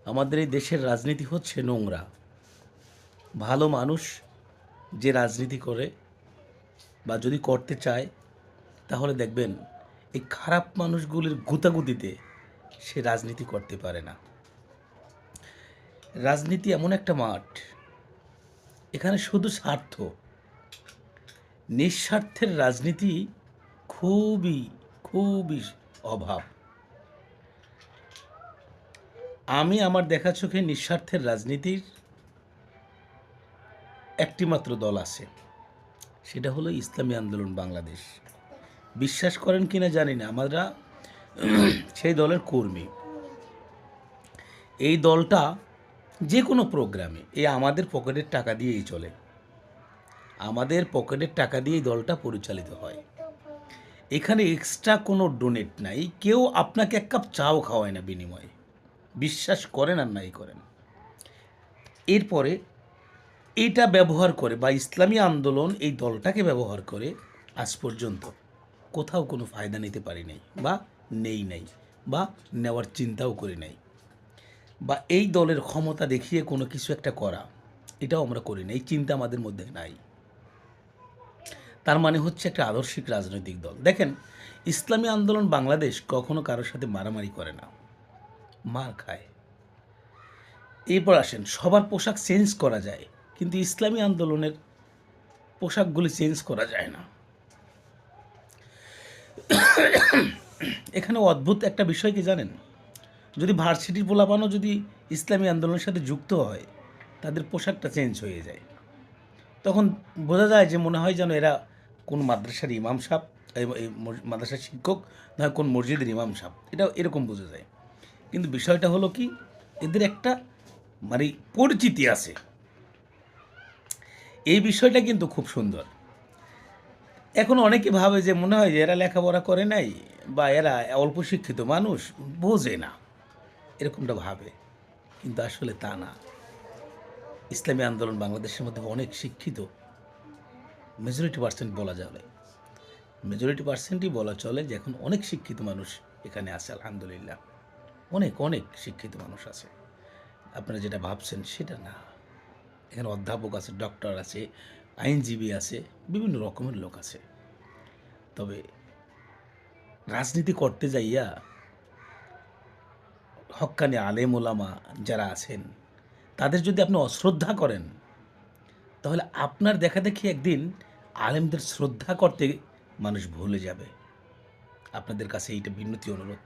আমাদের এই দেশের রাজনীতি হচ্ছে নোংরা। ভালো মানুষ যে রাজনীতি করে বা যদি করতে চায় তাহলে দেখবেন এই খারাপ মানুষগুলির গুতাগুতিতে সে রাজনীতি করতে পারে না। রাজনীতি এমন একটা মাঠ, এখানে শুধু স্বার্থ, নিঃস্বার্থের রাজনীতি খুবই খুবই অভাব। আমি আমার দেখা চোখে নিঃস্বার্থের রাজনীতির একটিমাত্র দল আছে, সেটা হলো ইসলামী আন্দোলন বাংলাদেশ। বিশ্বাস করেন কিনা জানি না, আমরা সেই দলের কর্মী। এই দলটা যে কোনো প্রোগ্রামে আমাদের পকেটের টাকা দিয়েই চলে। আমাদের পকেটের টাকা দিয়ে এই দলটা পরিচালিত হয়। এখানে এক্সট্রা কোনো ডোনেট নাই, কেউ আপনাকে এক কাপ চাও খাওয়ায় না বিনিময়ে। বিশ্বাস করেন আর নাই করেন। এরপরে এটা ব্যবহার করে বা ইসলামী আন্দোলন এই দলটাকে ব্যবহার করে আজ পর্যন্ত কোথাও কোনো ফায়দা নিতে পারি নাই বা নাই বা নেওয়ার চিন্তাও করি নাই, বা এই দলের ক্ষমতা দেখিয়ে কোনো কিছু একটা করা, এটাও আমরা করি না। এই চিন্তা আমাদের মধ্যে নাই। তার মানে হচ্ছে একটা আদর্শিক রাজনৈতিক দল। দেখেন, ইসলামী আন্দোলন বাংলাদেশ কখনো কারোর সাথে মারামারি করে না, মার খায়। এরপর আসেন, সবার পোশাক চেঞ্জ করা যায়, কিন্তু ইসলামী আন্দোলনের পোশাকগুলি চেঞ্জ করা যায় না। এখানে অদ্ভুত একটা বিষয় কি জানেন, যদি ভার্সিটির পোলাপানও যদি ইসলামী আন্দোলনের সাথে যুক্ত হয়, তাদের পোশাকটা চেঞ্জ হয়ে যায়। তখন বোঝা যায় যে মনে হয় যেন এরা কোন মাদ্রাসার ইমাম সাহেব, এই মাদ্রাসার শিক্ষক, না কোন মসজিদের ইমাম সাহেব, এটা এরকম বোঝা যায়। কিন্তু বিষয়টা হলো কি, এদের একটা মানে পরিচিতি আছে। এই বিষয়টা কিন্তু খুব সুন্দর। এখন অনেকে ভাবে যে মনে হয় যে এরা লেখাপড়া করে নাই বা এরা অল্প শিক্ষিত মানুষ, বোঝে না, এরকমটা ভাবে। কিন্তু আসলে তা না। ইসলামী আন্দোলন বাংলাদেশের মধ্যে অনেক শিক্ষিত, মেজরিটি পার্সেন্ট বলা যাবে, মেজরিটি পার্সেন্টই বলা চলে যে এখন অনেক শিক্ষিত মানুষ এখানে আছে আলহামদুলিল্লাহ। অনেক অনেক শিক্ষিত মানুষ আছে। আপনারা যেটা ভাবছেন সেটা না। এখানে অধ্যাপক আছে, ডক্টর আছে, আইনজীবী আছে, বিভিন্ন রকমের লোক আছে। তবে রাজনীতি করতে যাইয়া হক্কানি আলেম ওলামা যারা আছেন, তাদের যদি আপনি অশ্রদ্ধা করেন, তাহলে আপনার দেখা দেখি একদিন আলেমদের শ্রদ্ধা করতে মানুষ ভুলে যাবে। আপনাদের কাছে এইটা বিনতি অনুরোধ।